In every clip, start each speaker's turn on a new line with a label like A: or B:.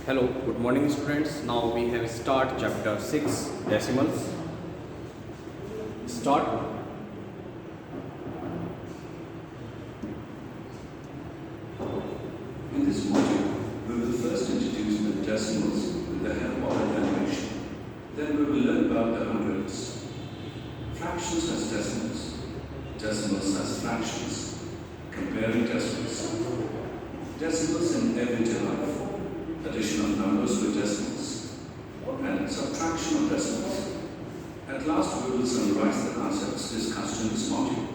A: Hello, good morning students. Now we have start chapter 6 decimals. Start.
B: In this module, we will first introduce the decimals with the help of an animation. Then we will learn about the hundreds. Fractions as decimals. Decimals as fractions. Comparing decimals. Decimals in everyday life. Addition of numbers with decimals. And subtraction of decimals. At last, we will summarize the concepts discussed in this module.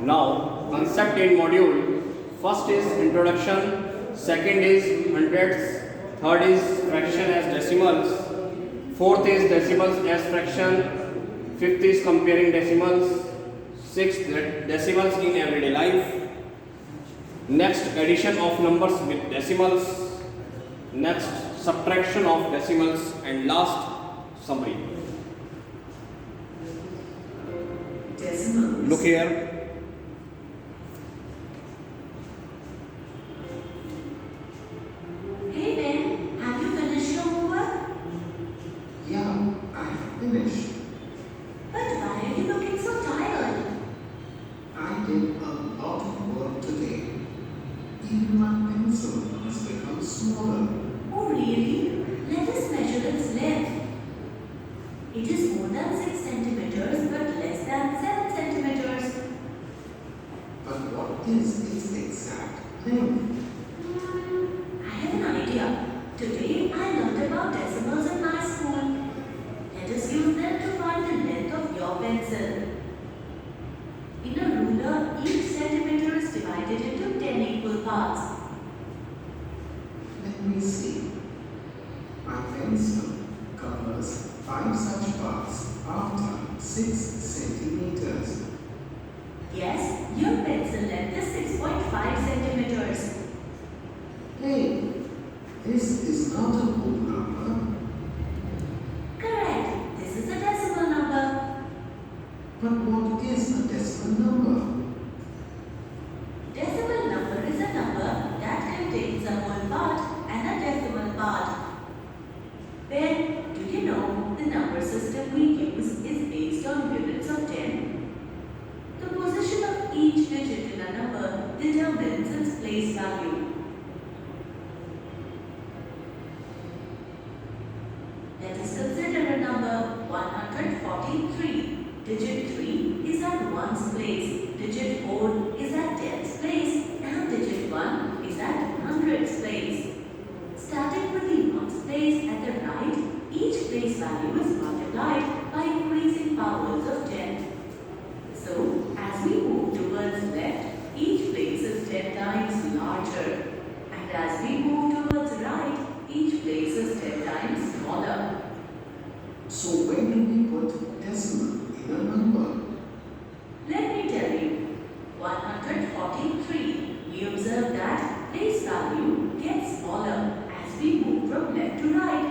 A: Now, concept in module. First is introduction, second is hundreds, third is fraction as decimals, fourth is decimals as fraction, fifth is comparing decimals, sixth decimals in everyday life, next addition of numbers with decimals, next subtraction of decimals, and last summary.
C: Decimals.
A: Look here.
C: Hey Ben, have you finished your homework?
D: Yeah, I finished.
C: But why are you looking so tired?
D: I did a lot of work today. Even my pencil has become smaller.
C: Oh really? Let us measure its length. It is more than 6 centimeters but less than 7 centimeters.
D: But what is its exact length?
C: I have an idea. Today I learned about decimals in my school. Let us use them to find the length of your pencil. In a ruler, each centimeter is divided into 10 equal parts.
D: Let me see. My pencil covers 5 such parts after 6 centimeters.
C: Yes, your pencil length is 6.5 centimeters.
D: Hey, this is not a whole number.
C: Correct. This is a decimal number.
D: But what is a decimal number?
C: Decimal number is a number that contains a whole part and a decimal part. Ben, do you know the number system we use is based on units of 10? The position of each digit in a number determines its place value. Let us consider a number 143. Digit 3 is at ones place, digit 4 is at tens place, and digit 1 is at hundreds place. Starting with the ones place at the right, each place value is multiplied by increasing powers of 10. So, as we move towards left, each place is 10 times larger. And as we move towards right, each place is 10 times smaller.
D: So when do we put decimal in a number?
C: Let me tell you, 143, we observe that place value gets smaller as we move from left to right.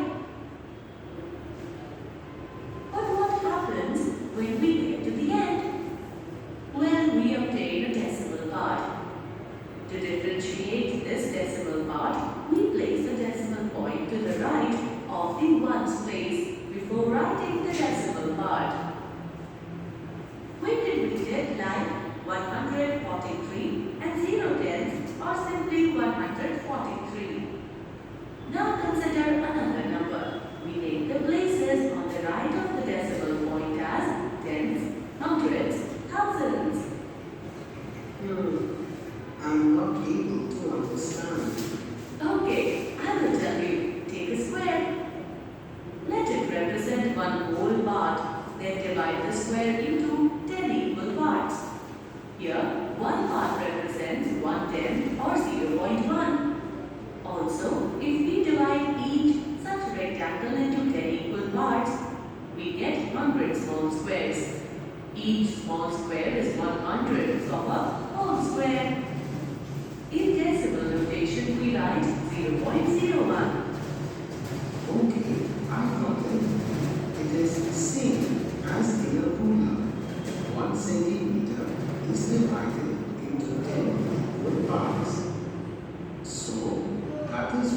C: But what happens when we get to the end? Well, we obtain a decimal part. To differentiate this decimal part, we place the decimal point to the right of the ones place before writing the decimal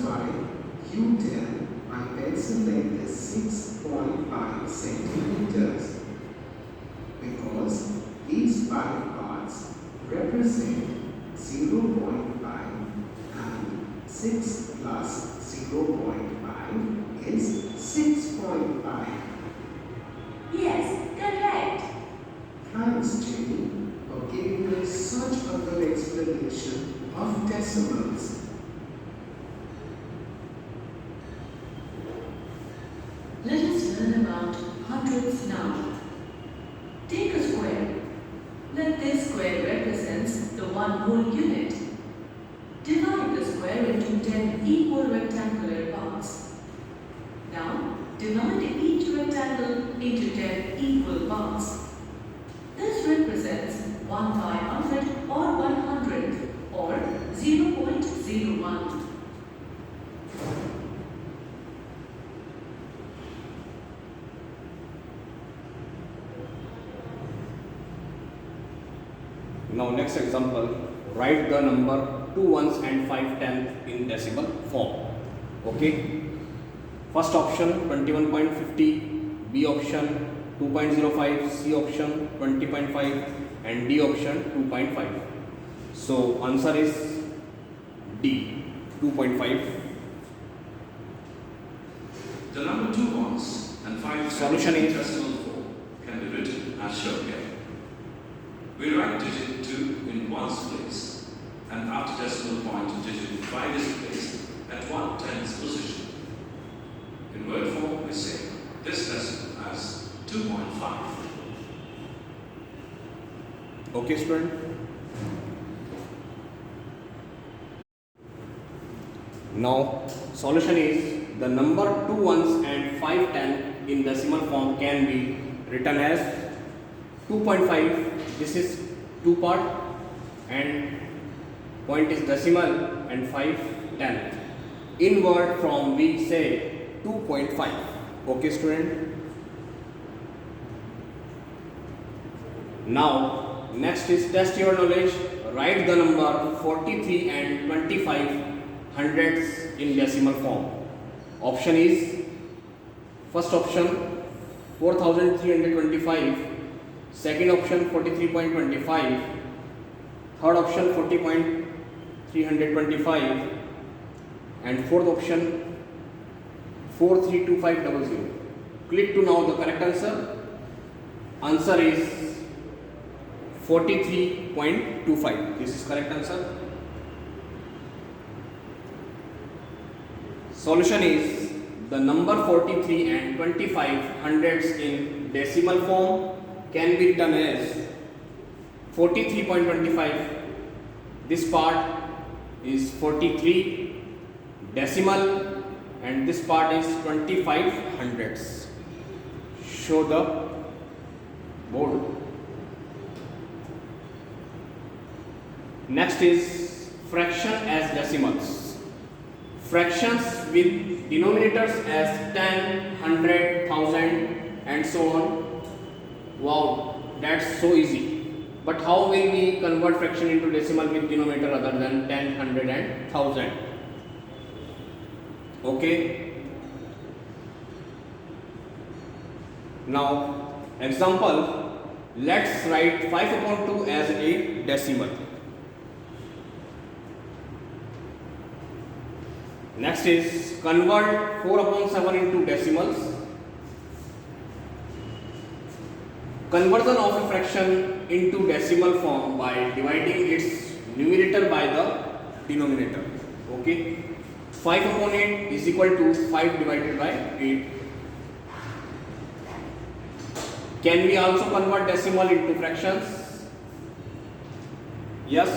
D: why you tell my pencil length is 6.5 centimeters. Because these 5 parts represent 0.5 and 6 plus 0.5 is 6.5.
C: Yes, correct.
D: Thanks, Jenny, for giving me such a good explanation of decimals.
C: Let us learn about hundredths now. Take a square. Let this square represents the one whole unit. Divide the square into 10 equal rectangular parts. Now, divide each rectangle into 10 equal parts. This represents 1/100 or 100th or 0.01.
A: Now next example, write the number 2 ones and 5 tenths in decimal form. Okay. First option 21.50, B option 2.05, C option 20.5 and D option 2.5. So answer is D, 2.5.
B: The number 2 ones and 5
A: Solution
B: in
A: is-
B: decimal form can be written as shown here. We write digit 2 in ones place, and after decimal point digit 5 is placed at 1/10th position. In word form, we say this decimal as 2.5.
A: Okay, student. Now solution is the number 2 ones and 5 tenths in decimal form can be written as 2.5. This is 2 part and point is decimal and 5 tenth. In word form we say 2.5. Okay, student. Now next is test your knowledge. Write the number 43 and 25 hundredths in decimal form. Option is first option 4325, second option 43.25, third option 40.325 and fourth option 432500. Click to know the correct answer. Answer is 43.25. This is correct answer. Solution is the number 43 and 25 hundredths in decimal form can be written as 43.25. This part is 43 decimal and this part is 25 hundredths. Show the board. Next is fraction as decimals. Fractions with denominators as 10, 100, 1000 and so on. Wow, that's so easy. But how will we convert fraction into decimal with denominator other than 10, 100 and 1000? Okay. Now, example, let's write 5/2 as a decimal. Next is convert 4/7 into decimals. Conversion of a fraction into decimal form by dividing its numerator by the denominator. Okay. 5/8 is equal to 5 divided by 8. Can we also convert decimal into fractions? Yes.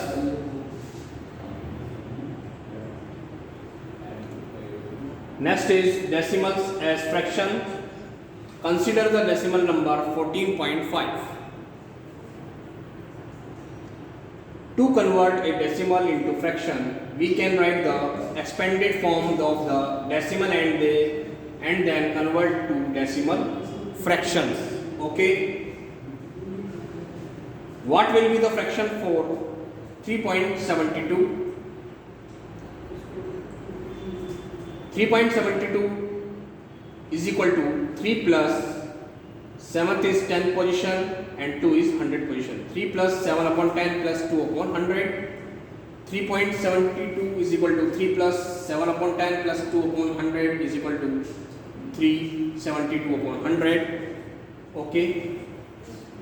A: Next is decimals as fraction. Consider the decimal number 14.5. To convert a decimal into fraction, we can write the expanded form of the decimal and then convert to decimal fractions. Okay. What will be the fraction for 3.72? 3.72 is equal to 3 plus 7th is 10 position and 2 is 100 position. 3 plus 7 upon 10 plus 2 upon 100. 3.72 is equal to 3 plus 7 upon 10 plus 2 upon 100 is equal to 372 upon 100. Okay,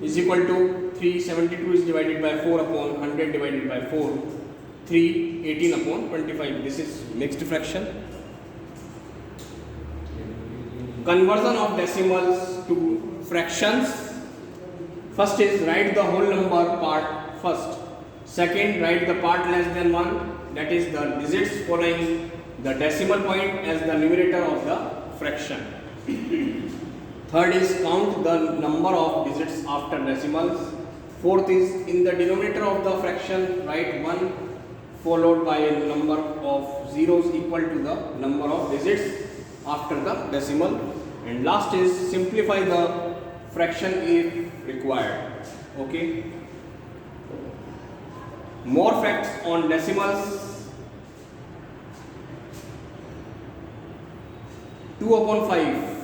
A: is equal to 372 is divided by 4 upon 100 divided by 4, 318 upon 25. This is mixed fraction. Conversion of decimals to fractions. First is write the whole number part first. Second, write the part less than 1, that is the digits following the decimal point as the numerator of the fraction. Third is count the number of digits after decimals. Fourth is in the denominator of the fraction write 1 followed by a number of zeros equal to the number of digits after the decimal. And last is simplify the fraction if required. Okay. More facts on decimals. 2 upon 5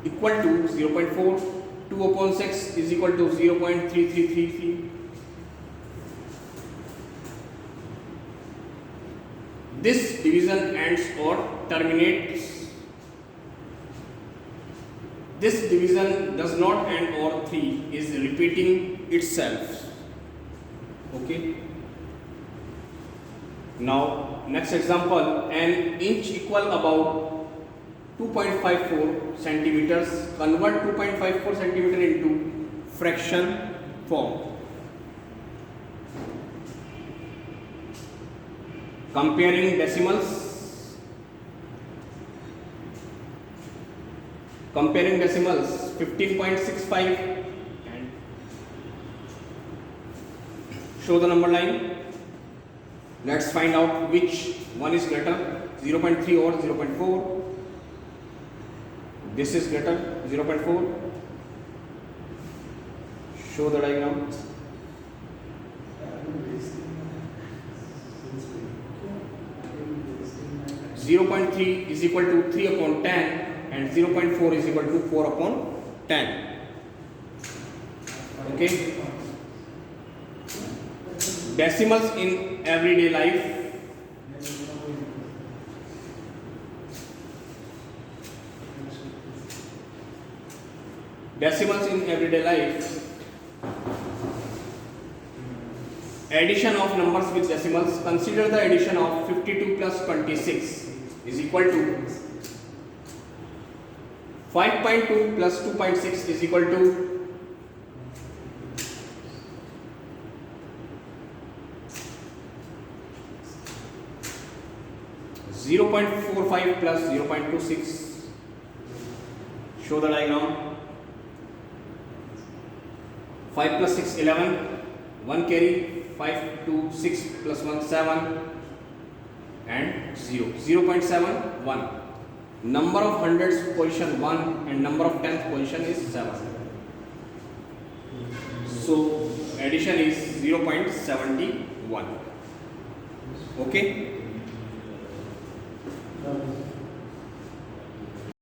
A: equal to 0.4. 2 upon 6 is equal to 0.3333. This division ends or terminates. This division does not end or 3 is repeating itself. Okay. Now next example, an inch equal about 2.54 centimeters. Convert 2.54 centimeter into fraction form. Comparing decimals. Comparing decimals 15.65 and show the number line. Let's find out which one is greater, 0.3 or 0.4. This is greater, 0.4. Show the diagram. Zero point 3 is equal to 3 upon 10 and 0.4 is equal to 4 upon 10. Okay. Decimals in everyday life. Decimals in everyday life. Addition of numbers with decimals. Consider the addition of 52 plus 26 is equal to 5.2 plus 2.6 is equal to 0.45 plus 0.26. Show the diagram. 5 plus 6 11. 1 carry. 5 to 6 plus 1 7 and 0. 0.7 1. Number of hundreds position 1 and number of tenth position is 7. So addition is 0.71. Okay.